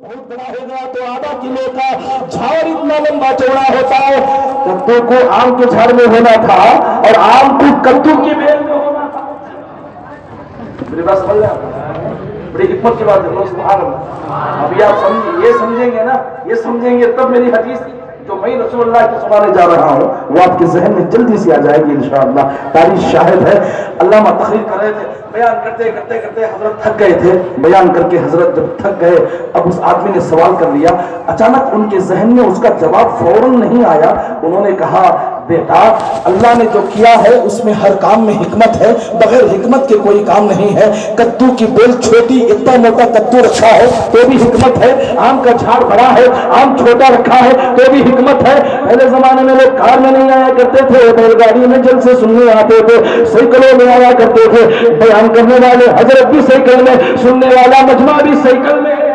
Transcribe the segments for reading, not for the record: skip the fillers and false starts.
बहुत बड़ा हो गया तो आधा किलो का झाड़ इतना लंबा चौड़ा होता है। कद्दू को आम के झाड़ में होना था और आम को कद्दू की बेल में होना था। मेरी बात समझ रहे हैं? बड़ी हिम्मत की बात है। सुभान अल्लाह। अभी आप ये समझेंगे ना, ये समझेंगे तब मेरी हदीस जो मैं रसूलुल्लाह की सुनाने जा रहा हूँ वो आपके जहन में जल्दी से आ जाएगी इंशाअल्लाह। तारीख शाहिद है। अल्लामा तकरीर कर रहे थे, बयान करते करते करते हजरत थक गए थे। बयान करके हजरत जब थक गए, अब उस आदमी ने सवाल कर लिया। अचानक उनके जहन में उसका जवाब फौरन नहीं आया। उन्होंने कहा, बेटा, अल्लाह ने जो किया है उसमें हर काम में हिकमत है, बगैर हिकमत के कोई काम नहीं है। कद्दू की बेल छोटी, इतना मोटा कद्दू रखा है तो भी हिकमत है। आम का झाड़ बड़ा है, आम छोटा रखा है तो भी हिकमत है। पहले जमाने में लोग कार में नहीं आया करते थे, बैलगाड़ी में जलसे सुनने आते थे, साइकिलों में आया करते थे। बयान करने वाले हजरत भी साइकिल में, सुनने वाला मजमा भी साइकिल में,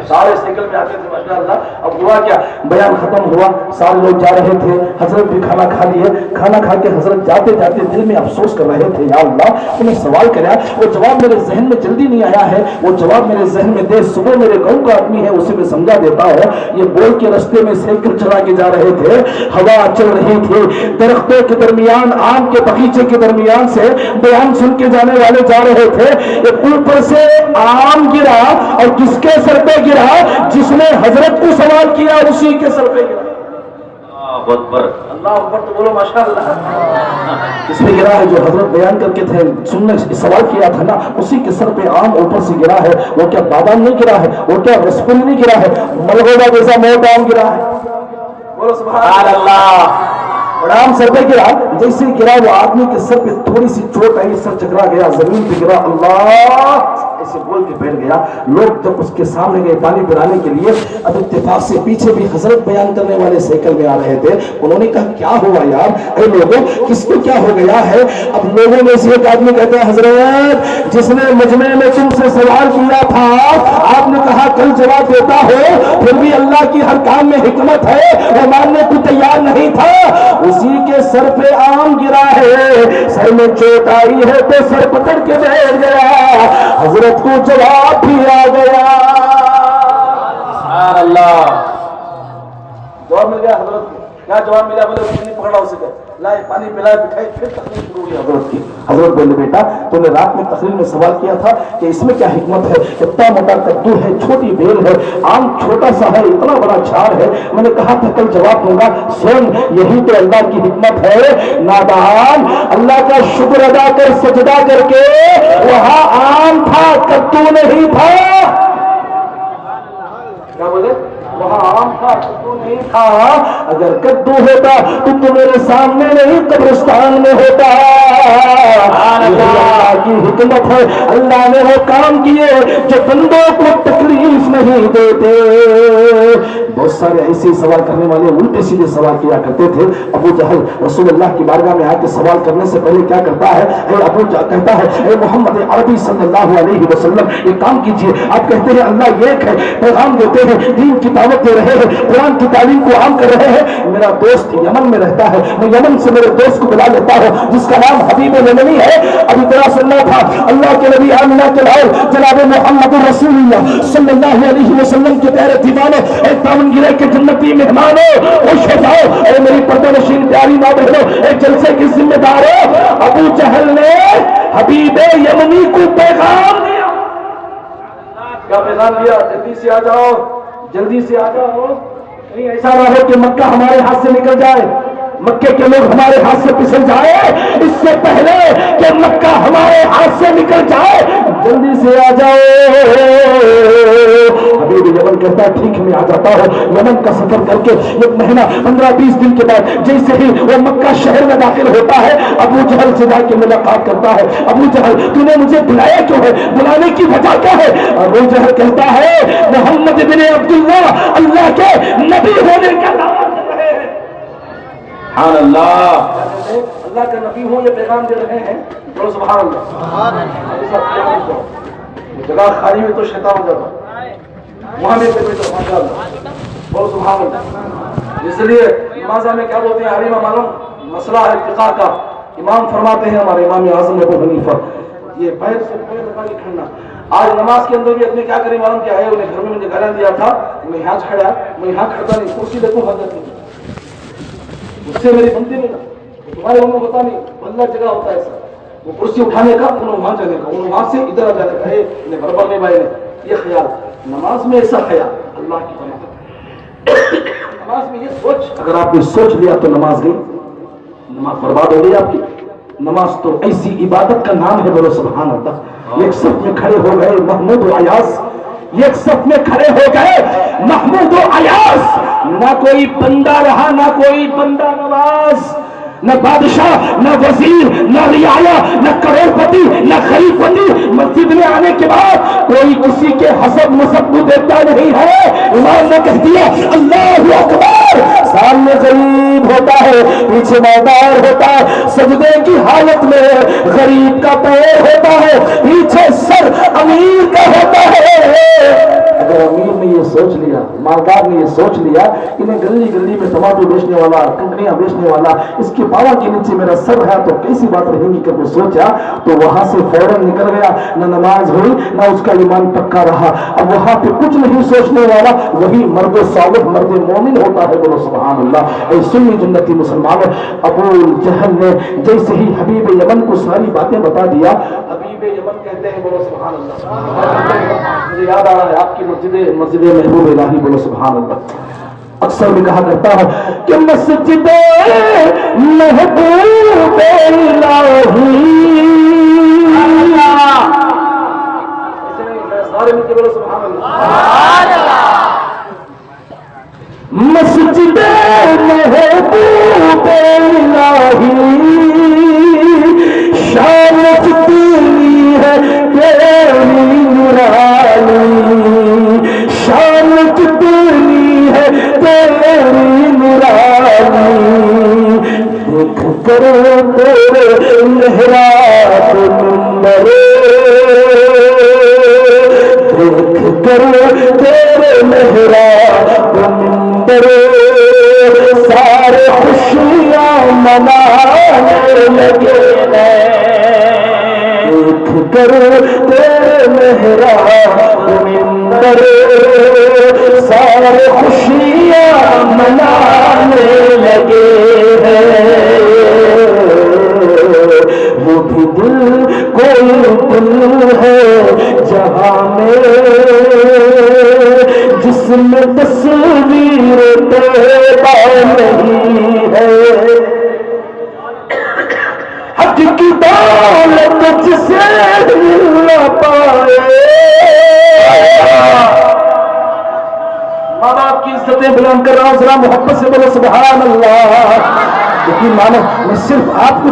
सारे साइकिल में आते थे माशाअल्लाह। अब हुआ क्या, बयान खत्म हुआ, सारे लोग जा रहे थे, हजरत भी खाना खा लिए। खाना खा के हजरत जाते जाते दिल में अफसोस कर रहे थे, या अल्लाह उन्हें सवाल कराया, वो जवाब मेरे जहन में जल्दी नहीं आया है। वो जवाब मेरे जहन में दे, सुबह मेरे गाँव का आदमी है उसे मैं समझा देता हूँ। ये बोल के रास्ते में साइकिल चला के जा रहे थे, हवा चल रही थी, दरख्तों के दरमियान, आम के बगीचे के दरमियान से बयान सुन के जाने वाले जा रहे थे। ऊपर से आम गिरा और किसके सर पे गिरा? जिसने हजरत को सवाल किया उसी के सर पे गिरा। अल्लाह अकबर, तो बोलो माशाअल्लाह। इसमें गिरा है जो हजरत बयान करके थे, सुनने सवाल किया था ना, उसी के सर पे आम ऊपर से गिरा है। वो क्या बादाम नहीं गिरा है, वो क्या रसगुल्ले नहीं गिरा है, मलगोदा जैसा मोटा आम गिरा है। बोलो सुभान अल्लाह। आम सर पे गिरा, जैसे गिरा वो आदमी के सर पे थोड़ी सी चोट आई, सर चकरा गया, जमीन पे गिरा, अल्लाह ऐसे बोल के बैठ गया। लोग जब उसके सामने गए पानी पिलाने के लिए, अब इत्तेफाक से पीछे भी हजरत बयान करने वाले साइकिल में आ रहे थे। उन्होंने कहा, क्या हुआ यार, अरे लोगों किसको क्या हो गया है? अब लोगों में से एक आदमी कहते हैं, हजरत जिसने मजमे में तुमसे सवाल किया था, आपने कहा कल जवाब देता हो, फिर भी अल्लाह की हर काम में हिकमत है, वो मानने को तैयार नहीं था। उसी के सर पे आम गिरा है, सर में चोट आई है तो सर पकड़ के बैठ गया। हजरत को जवाब भी आ गया। अल्लाह, जवाब मिल गया हजरत को। क्या जवाब मिला? बोले उसने पकड़ा उसे, लाए पानी पिलाए, बिठाए, फिर तकलीफ शुरू हुई हजरत की। हजरत बोले, बेटा तूने रात में तकरीर में सवाल किया था कि इसमें क्या हिकमत है? इतना मोटा कद्दू है, छोटी बेल है, आम छोटा सा है, इतना बड़ा झाड़ है। मैंने कहा था कल जवाब दूंगा। सुन, यही तो अल्लाह की हिकमत है। नादान, अल्लाह का शुक्र अदा कर, सजदा करके, वहां आम था, कद्दू नहीं था। क्या बोले? वहां आम था, कद्दू नहीं था। अगर कद्दू होता तो मेरे सामने नहीं कब्रिस्तान में होता। अल्लाह की हिकमत है, अल्लाह ने वो काम किए जो बंदों को तकलीफ नहीं देते। बहुत सारे ऐसे सवाल करने वाले उल्टे सीधे सवाल किया करते थे। अबू जहल रसूलुल्लाह की बारगाह में आके सवाल करने से पहले क्या करता है? अबू कहता है, ए मोहम्मद अरबी सल्लल्लाहु अलैहि वसल्लम, एक काम कीजिए। आप कहते हैं अल्लाह एक है, पैगाम देते हैं, दीन की दावत दे रहे हैं, कुरान की तालीम को आम कर रहे हैं। मेरा दोस्त यमन में रहता है, मैं यमन से मेरे दोस्त को बुला लेता हूँ जिसका नाम हबीब यमनी है। अभी तेरा सुनना था, अल्लाह के नबी आमिना के लाल जनाब मोहम्मद रसूलुल्लाह सल्लल्लाहु अलैहि वसल्लम के प्यारे दीवाने, एक दावनगिरे के जन्नती मेहमानों, खुश हो जाओ। और मेरी पर्दानशीन प्यारी माँ बहनों, एक जलसे की जिम्मेदार हो। अबू जहल ने हबीब यमनी को पैगाम दिया। क्या पैगाम दिया? जल्दी से आ जाओ, जल्दी से आ जाओ, कहीं ऐसा ना हो कि मक्का हमारे हाथ से निकल जाए, मक्के के लोग हमारे हाथ से फिसल जाए। इससे पहले कि मक्का हमारे हाथ से निकल जाए, जल्दी से आ जाओ। हबीब यमन कहता है, ठीक मैं आ जाता हूँ। यमन का सफर करके 1 महीना 15-20 दिन के बाद जैसे ही वो मक्का शहर में दाखिल होता है, अबू जहल से जाके मुलाकात करता है। अबू जहल, तूने मुझे बुलाया क्यों है? बुलाने की वजह क्या है? अबू जहल कहता है, मोहम्मद बिन अब्दुल्ला अल्लाह के नबी होने का दावा कर रहे हैं। अल्लाह का नबी हो, ये पैगाम दे रहे हैं। बोलो सुभान अल्लाह। जगह खाली हुई तो शैतान हो जाता, वहां भी माशाअल्लाह। बोलो सुभान अल्लाह। इसलिए नमाज़ में क्या बोलते हैं? हरीमा मालूम मसला है फिक़ह का। इमाम फरमाते हैं, हमारे इमाम आज़म अबू हनीफा, ये पैर से पैर लगा के खड़ना, آج نماز کے اندر بھی اپنے کیا کریں معلوم کیا ہے, انہیں گھر میں مجھے گالیاں دیا تھا, میں یہاں کھڑا, میں یہاں کھڑتا نہیں, کرسی دیکھوں حاضر نہیں, اس سے میری بنتی نہیں نا, تمہارے انہوں پتا نہیں, اللہ جگہ ہوتا ہے ایسا, وہ کرسی اٹھانے کا, انہوں وہاں جانے کا, انہوں وہاں سے ادھر آ جانے کا, انہیں برابر نہیں بھائی نے. یہ خیال نماز میں ایسا خیال اللہ کی پناہ, نماز میں یہ سوچ, اگر آپ نے سوچ لیا تو نماز گئی, نماز برباد ہو گئی آپ کی. نماز تو ایسی عبادت کا نام ہے, بولو سبحان اللہ. ایک صف میں کھڑے ہو گئے محمود و ایاز, ایک صف میں کھڑے ہو گئے محمود و ایاز, نہ کوئی بندہ رہا نہ کوئی بندہ نواز, نہ بادشاہ نہ وزیر نہ رعایا نہ کروڑپتی نہ غریب پتی. مسجد میں آنے کے بعد کوئی کسی کے حسب مذہب کو دیکھتا نہیں ہے. امام نے کہہ دیا اللہ اکبر, سامنے غریب ہوتا ہے, پیچھے مالدار ہوتا ہے, سجدے کی حالت میں غریب کا پیر ہوتا ہے, پیچھے سر امیر کا ہوتا ہے. اگر امیر نے یہ سوچ لیا, مالدار نے یہ سوچ لیا, انہیں گلی گلی میں ٹماٹر بیچنے والا, کنکڑیاں بیچنے والا, اس کے پاوا کے نیچے میرا سر ہے, تو کیسی بات رہے گی. کہ وہ سوچا تو وہاں سے فوراً نکل گیا, نہ نماز ہوئی نہ اس کا ایمان پکا رہا. اب وہاں پہ کچھ نہیں سوچنے والا, وہی مرد صالح مرد مومن ہوتا ہے, بولو سبحان اللہ. اے سنی جنتی مسلمانوں, ابو جہل نے جیسے ہی حبیب یمن کو ساری باتیں بتا دیا, حبیب یمن کہتے ہیں, بولو سبحان اللہ. مجھے یاد آ رہا ہے آپ کی مسجد محبوب الہی, بولو سبحان اللہ. اکثر میں کہا کرتا ہوں کہ مسجد محبوب الہی, سارے مل کے بولو سبحان اللہ. مسجد محبوب الہی شان کتنی ہے تیری نورانی, شان کتنی ہے تیری نورانی, دیکھ کر تیرے محراب منبر, دیکھ کر تیرے محراب منبر, سارے خوشیاں منانے لگے ہیں. دیکھ کر تیرے محراب منبر, سارے خوشیاں منانے لگے ہیں. وہ بھی دل کوئی دل ہے جہاں میں, جس میں تصویر طیبہ نہیں ہے. حق کی دولت جسے مل نہ پائے, ماں باپ کی عزتیں بلند کر رہا ہوں, ذرا محبت سے بولو سبحان اللہ. لیکن مانو میں صرف آپ کو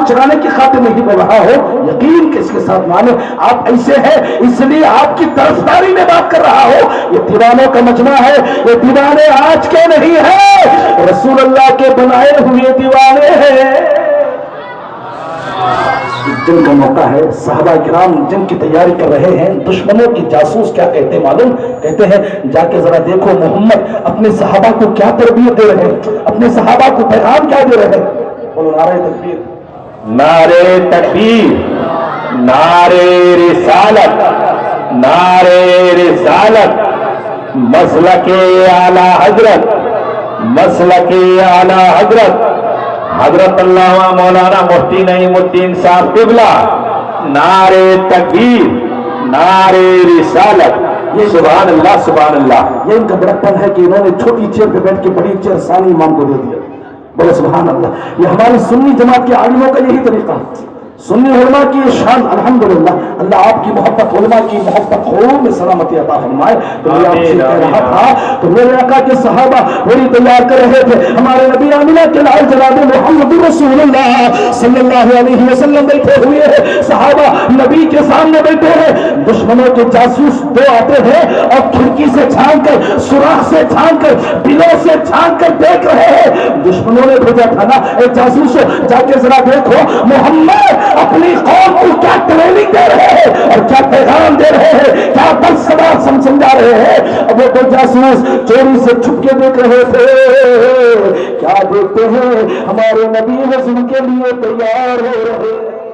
چڑھانے کی خاطر نہیں بول رہا ہوں, یقین کس کے ساتھ مانو آپ ایسے ہیں اس لیے آپ کی طرفداری میں بات کر رہا ہوں. یہ دیوانوں کا مجمع ہے, یہ دیوانے آج کے نہیں ہیں, رسول اللہ کے بنائے ہوئے دیوانے ہیں. جنگ کا موقع ہے, صحابہ کرام جنگ کی تیاری کر رہے ہیں. دشمنوں کی جاسوس کیا کہتے ہیں معلوم, کہتے ہیں جا کے ذرا دیکھو محمد اپنے صحابہ کو کیا تربیت دے رہے ہیں, اپنے صحابہ کو پیغام کیا دے رہے ہیں. بولو نعرہ تکبیر, نعرے تکبیر, نعرے رسالت, نعرے رسالت, مسلک اعلی حضرت, مسلک اعلی حضرت حضرت علامہ مولانا مفتی نعیم الدین صاحب قبلہ. نعرے تکبیر, نعرے رسالت. یہ سبحان اللہ سبحان اللہ. یہ ان کا بڑکپن ہے کہ انہوں نے چھوٹی چیئر پہ بیٹھ کے بڑی چیئر ثانی امام کو دے دیا. بولو سبحان اللہ. یہ ہماری سنی جماعت کے عالموں کا یہی طریقہ ہے. سنی علماء کی شان الحمدللہ, اللہ آپ کی محبت, علماء کی محبت خوب میں سلامتی عطا فرمائے. تو میں آپ سے کہہ رہا تھا تو میرے آقا کے صحابہ پوری تیار کر رہے تھے. ہمارے نبی آمینہ کے لال جناب محمد رسول اللہ صلی اللہ علیہ وسلم بیٹھے ہوئے ہیں, صحابہ نبی کے سامنے بیٹھے ہیں. دشمنوں کے جاسوس دو آتے ہیں اور کھڑکی سے چھان کر, سوراخ سے چھان کر, بلوں سے چھان کر دیکھ رہے ہیں. دشمنوں نے بھیجا تھا نا, اے جاسوس جا کے ذرا دیکھو محمد اپنی قوم کو کیا ٹریننگ دے رہے ہیں اور کیا پیغام دے رہے ہیں, کیا درس سمجھا رہے ہیں. اب وہ دو جاسوس چوری سے چھپ کے دیکھ رہے تھے. کیا دیکھتے ہیں, ہمارے نبی وزن کے لیے تیار ہو رہے ہیں.